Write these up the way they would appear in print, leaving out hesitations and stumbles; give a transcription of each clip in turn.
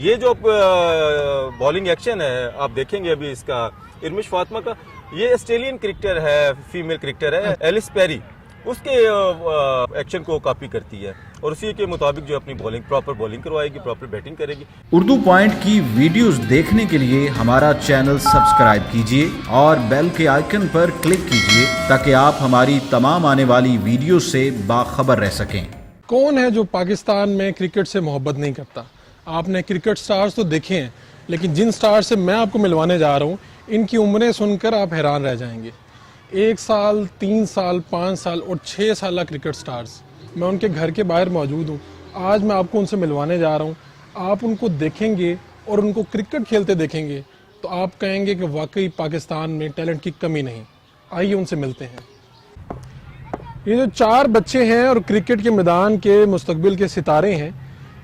ये जो bowling action है आप देखेंगे अभी इसका इरमिश फातिमा का, ये ऑस्ट्रेलियन क्रिकेटर है, फीमेल क्रिकेटर है एलिस पेरी, उसके एक्शन को कॉपी करती है और उसी के मुताबिक जो अपनी बॉलिंग प्रॉपर बॉलिंग करवाएगी, प्रॉपर बैटिंग करेगी। उर्दू पॉइंट की वीडियोस देखने के लिए हमारा चैनल सब्सक्राइब कीजिए और बेल के आइकन पर क्लिक कीजिए ताकि आप हमारी तमाम आने वाली वीडियो से बाखबर रह सकें। कौन है जो पाकिस्तान में क्रिकेट से मोहब्बत नहीं करता? आपने क्रिकेट स्टार्स तो देखे हैं, लेकिन जिन स्टार्स से मैं आपको मिलवाने जा रहा हूँ इनकी उम्रें सुनकर आप हैरान रह जाएंगे। 1 साल, 3 साल, 5 साल और 6 साल क्रिकेट स्टार्स। मैं उनके घर के बाहर मौजूद हूँ। आज मैं आपको उनसे मिलवाने जा रहा हूँ। आप उनको देखेंगे और उनको क्रिकेट खेलते देखेंगे तो आप कहेंगे कि वाकई पाकिस्तान में टैलेंट की कमी नहीं। आइए उनसे मिलते हैं। ये जो 4 बच्चे हैं और क्रिकेट के मैदान के मुस्तकबिल के सितारे हैं,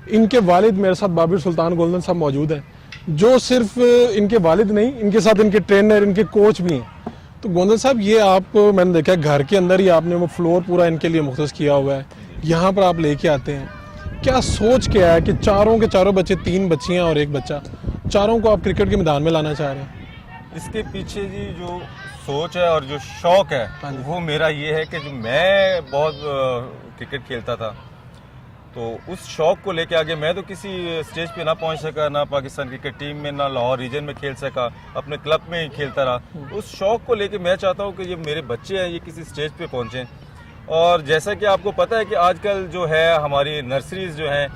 इनके वालिद मेरे साथ बाबिर सुल्तान गोल्डन साहब मौजूद हैं, जो सिर्फ इनके वालिद नहीं, इनके साथ इनके ट्रेनर, इनके कोच भी हैं। तो गोंदल साहब, ये आप मैंने देखा घर के अंदर ही आपने वो फ्लोर पूरा इनके लिए मुख्तस किया हुआ है, यहाँ पर आप लेके आते हैं। क्या सोच क्या है कि चारों के चारों बच्चे, 3 बच्चियाँ और 1 बच्चा, चारों को आप क्रिकेट के मैदान में लाना चाह रहे हैं? इसके पीछे जी जो सोच है और जो शौक है वो मेरा ये है कि जो मैं बहुत क्रिकेट खेलता था, तो उस शौक को लेके आगे मैं तो किसी स्टेज पे ना पहुंच सका, ना पाकिस्तान क्रिकेट टीम में, ना लाहौर रीजन में खेल सका, अपने क्लब में ही खेलता रहा। उस शौक को लेके मैं चाहता हूं कि ये मेरे बच्चे हैं, ये किसी स्टेज पे पहुंचें। और जैसा कि आपको पता है कि आजकल जो है हमारी नर्सरीज जो हैं,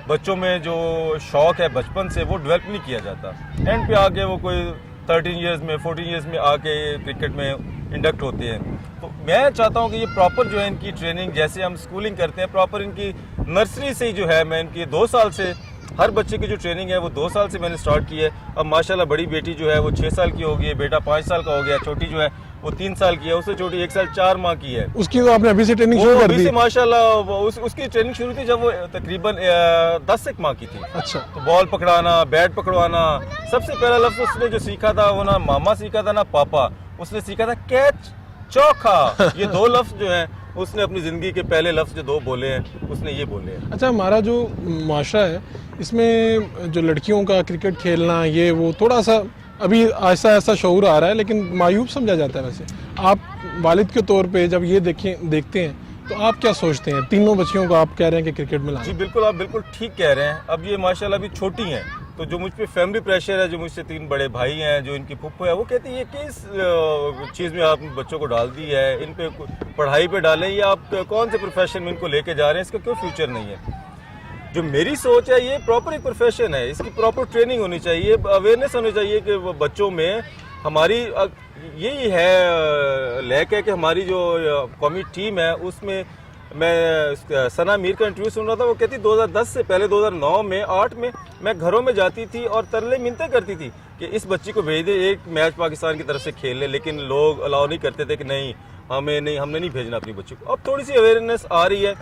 बच्चों में जो शौक है बचपन से वो डेवलप नहीं किया जाता। एंड पे आके वो कोई 13 ईयर्स में, 14 ईयर्स में आके क्रिकेट में इंडक्ट होते हैं। तो मैं चाहता हूं कि ये प्रॉपर जो है इनकी ट्रेनिंग, जैसे हम स्कूलिंग करते हैं, प्रॉपर इनकी नर्सरी से ही जो है मैं इनकी 2 साल से, हर बच्चे की जो ट्रेनिंग है वो 2 साल से मैंने स्टार्ट की है। अब माशाल्लाह बड़ी बेटी जो है वो 6 साल की हो गई है, बेटा 5 साल का हो गया, छोटी जो है वो 3 साल की है, उससे छोटी 1 साल 4 माह की है। उसकी तो आपने अभी से ट्रेनिंग शुरू कर दी? माशाल्लाह उसकी ट्रेनिंग शुरू थी जब वो तकरीबन 10 माह की थी। अच्छा। तो बॉल पकड़ाना, बैट पकड़वाना, सबसे पहला लफ्ज उसने जो सीखा था वो ना मामा सीखा था ना पापा, उसने सीखा था कैच चौका। ये 2 लफ्ज जो है उसने अपनी जिंदगी के पहले लफ्ज जो 2 बोले हैं उसने ये बोले हैं। अच्छा, हमारा जो माशरा है इसमें जो लड़कियों का क्रिकेट खेलना, ये वो थोड़ा सा अभी ऐसा ऐसा शऊर आ रहा है, लेकिन मायूब समझा जाता है। वैसे आप वालिद के तौर पे जब ये देखते हैं तो आप क्या सोचते हैं? तीनों बच्चियों को आप कह रहे हैं कि क्रिकेट में लाएं। जी बिल्कुल, आप बिल्कुल ठीक कह रहे हैं। अब ये माशाल्लाह अभी छोटी हैं, तो जो मुझ पे फैमिली प्रेशर है, जो मुझसे 3 बड़े भाई हैं, जो इनकी फुप्पो है, वो कहती है ये किस चीज़ में आप बच्चों को डाल दी है, इन पे पढ़ाई पे डालें या आप कौन से प्रोफेशन में इनको लेके जा रहे हैं, इसका क्यों फ्यूचर नहीं है। जो मेरी सोच है, ये प्रॉपर एक प्रोफेशन है, इसकी प्रॉपर ट्रेनिंग होनी चाहिए, अवेयरनेस होनी चाहिए कि बच्चों में हमारी यही है लैक है कि हमारी जो कौमी टीम है उसमें, मैं सना मीर का इंटरव्यू सुन रहा था, वो कहती 2010 से पहले 2009 में 8 में मैं घरों में जाती थी और तरले मिन्नतें करती थी कि इस बच्ची को भेज दे, एक मैच पाकिस्तान की तरफ से खेल ले, लेकिन लोग अलाउ नहीं करते थे कि नहीं हमने नहीं भेजना अपनी बच्ची को। अब थोड़ी सी अवेयरनेस आ रही है,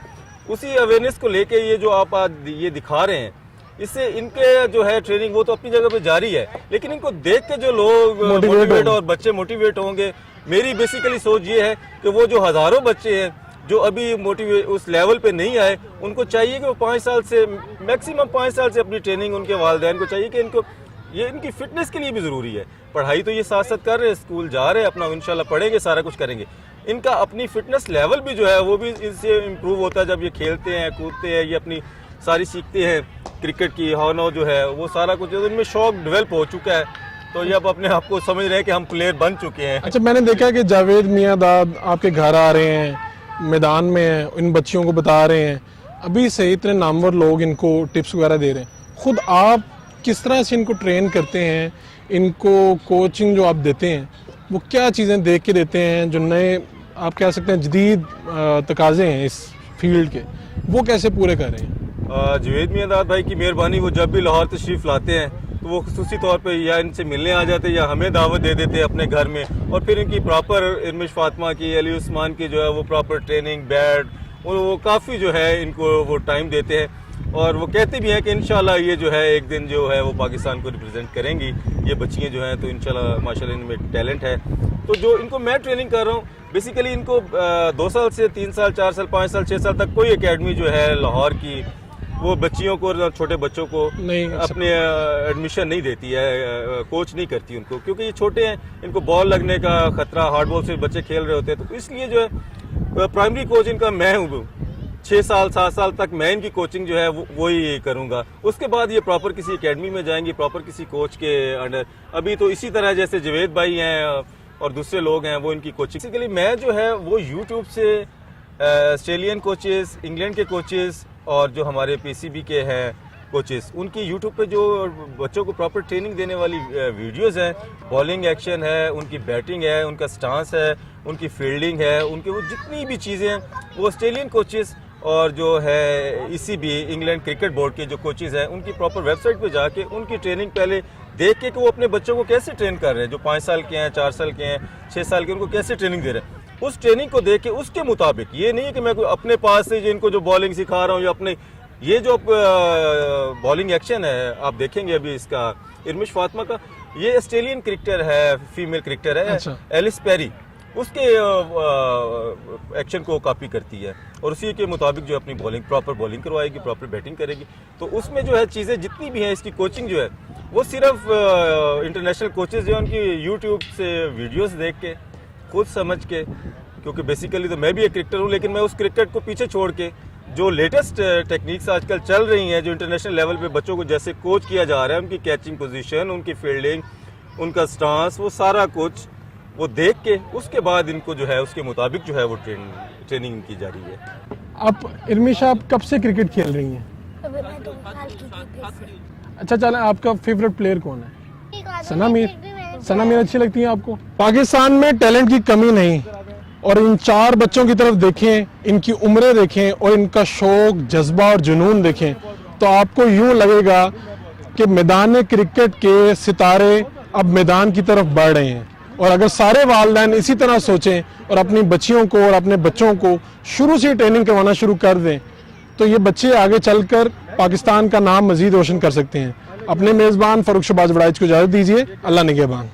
उसी अवेयरनेस को लेके ये जो आप आज ये दिखा रहे हैं, इससे इनके जो है ट्रेनिंग वो तो अपनी जगह पे जारी है, लेकिन इनको देख के जो लोग मोटिवेट और बच्चे मोटिवेट होंगे। मेरी बेसिकली सोच ये है कि वो जो हजारों बच्चे हैं जो अभी मोटिवेट उस लेवल पे नहीं आए, उनको चाहिए कि वो 5 साल से, मैक्सिमम 5 साल से अपनी ट्रेनिंग, उनके वालिदैन को चाहिए कि इनको ये इनकी फिटनेस के लिए भी ज़रूरी है। पढ़ाई तो ये साथ साथ कर रहे हैं, स्कूल जा रहे हैं, अपना इंशाल्लाह पढ़ेंगे, सारा कुछ करेंगे। इनका अपनी फिटनेस लेवल भी जो है वो भी इससे इम्प्रूव होता है जब ये खेलते हैं, कूदते हैं, ये अपनी सारी सीखते हैं क्रिकेट की हानो जो है वो सारा कुछ इनमें शौक डेवलप हो चुका है, तो ये अब अपने आप को समझ रहे हैं कि हम प्लेयर बन चुके हैं। अच्छा, मैंने देखा कि जावेद मियां दाद आपके घर आ रहे हैं, मैदान में हैं, इन बच्चियों को बता रहे हैं, अभी से इतने नामवर लोग इनको टिप्स वगैरह दे रहे हैं। खुद आप किस तरह से इनको ट्रेन करते हैं, इनको कोचिंग जो आप देते हैं वो क्या चीज़ें देख के देते हैं जो नए आप कह सकते हैं जदीद तकाजे हैं इस फील्ड के, वो कैसे पूरे कर रहे हैं? जावेद मियां दाद भाई की मेहरबानी, वो जब भी लाहौर तशरीफ़ लाते हैं तो वो खुसूसी तौर पे या इनसे मिलने आ जाते हैं या हमें दावत दे देते हैं अपने घर में, और फिर इनकी प्रॉपर इरमिश फातिमा की, अली उस्मान की जो है वो प्रॉपर ट्रेनिंग, बैट, और वो काफ़ी जो है इनको वो टाइम देते हैं। और वो कहते भी हैं कि इंशाल्लाह ये जो है एक दिन जो है वो पाकिस्तान को रिप्रेजेंट करेंगी ये बच्चियाँ जो हैं, तो इंशाल्लाह माशाल्लाह इनमें टैलेंट है। तो जो इनको मैं ट्रेनिंग कर रहा हूँ, बेसिकली इनको 2 साल से 3 साल, 4 साल, 5 साल, 6 साल तक कोई एकेडमी जो है लाहौर की वो बच्चियों को, छोटे बच्चों को नहीं, अपने एडमिशन नहीं देती है, कोच नहीं करती उनको, क्योंकि ये छोटे हैं, इनको बॉल लगने का खतरा, हार्ड बॉल से बच्चे खेल रहे होते हैं। तो इसलिए जो है प्राइमरी कोच इनका मैं हूँ। 6 साल 7 साल तक मैं इनकी कोचिंग जो है वो ही करूँगा। उसके बाद ये प्रॉपर किसी एकेडमी में जाएंगी, प्रॉपर किसी कोच के अंडर। अभी तो इसी तरह जैसे जवेद भाई हैं और दूसरे लोग हैं, वो इनकी कोचिंग। बेसिकली मैं जो है वो यूट्यूब से ऑस्ट्रेलियन कोचेस, इंग्लैंड के कोचेस और जो हमारे पीसीबी के हैं कोचेस, उनकी यूट्यूब पे जो बच्चों को प्रॉपर ट्रेनिंग देने वाली वीडियोस हैं, बॉलिंग एक्शन है, उनकी बैटिंग है, उनका स्टांस है, उनकी फील्डिंग है, उनके वो जितनी भी चीज़ें हैं, वो ऑस्ट्रेलियन कोचेस और जो है ईसीबी, इंग्लैंड क्रिकेट बोर्ड के जो कोचेस हैं, उनकी प्रॉपर वेबसाइट पे जाके उनकी ट्रेनिंग पहले देख के कि वो अपने बच्चों को कैसे ट्रेन कर रहे हैं, जो 5 साल के हैं, 4 साल के हैं, 6 साल के, उनको कैसे ट्रेनिंग दे रहे हैं। उस ट्रेनिंग को देख के उसके मुताबिक, ये नहीं है कि मैं कोई अपने पास से इनको जो बॉलिंग सिखा रहा हूँ या अपने, ये जो बॉलिंग एक्शन है आप देखेंगे अभी इसका, इरमिश फातिमा का, ये ऑस्ट्रेलियन क्रिकेटर है, फीमेल क्रिकेटर है, अच्छा। एलिस पेरी, उसके एक्शन को कॉपी करती है और उसी के मुताबिक जो अपनी बॉलिंग, प्रॉपर बॉलिंग करवाएगी, प्रॉपर बैटिंग करेगी। तो उसमें जो है चीज़ें जितनी भी हैं, इसकी कोचिंग जो है वो सिर्फ इंटरनेशनल कोचेज जो है उनकी यूट्यूब से वीडियोस देख के, खुद समझ के, क्योंकि बेसिकली तो मैं भी एक क्रिकेटर हूँ, लेकिन मैं उस क्रिकेट को पीछे छोड़ के जो लेटेस्ट टेक्निक्स आजकल चल रही हैं, जो इंटरनेशनल लेवल पे बच्चों को जैसे कोच किया जा रहा है, उनकी कैचिंग पोजीशन, उनकी फील्डिंग, उनका स्टांस, वो सारा कुछ वो देख के उसके बाद इनको जो है उसके मुताबिक जो है वो ट्रेनिंग की जा रही है। आप इरमिश, आप कब से क्रिकेट खेल रही हैं? अभी मैं 2 साल की थी फिर से। अच्छा, चलें, आपका फेवरेट प्लेयर कौन है? सना मीर। सना मीर अच्छी लगती है आपको? पाकिस्तान में टैलेंट की कमी नहीं, और इन 4 बच्चों की तरफ देखें, इनकी उम्रें देखें और इनका शौक, जज्बा और जुनून देखें, तो आपको यूं लगेगा कि मैदान क्रिकेट के सितारे अब मैदान की तरफ बढ़ रहे हैं। और अगर सारे वालिदैन इसी तरह सोचें और अपनी बच्चियों को और अपने बच्चों को शुरू से ट्रेनिंग करवाना शुरू कर दें, तो ये बच्चे आगे चलकर पाकिस्तान का नाम मजीद रोशन कर सकते हैं। अपने मेज़बान फ़रूख शहबाज बड़ाइच को इजाज़त दीजिए। अल्लाह निगहबान।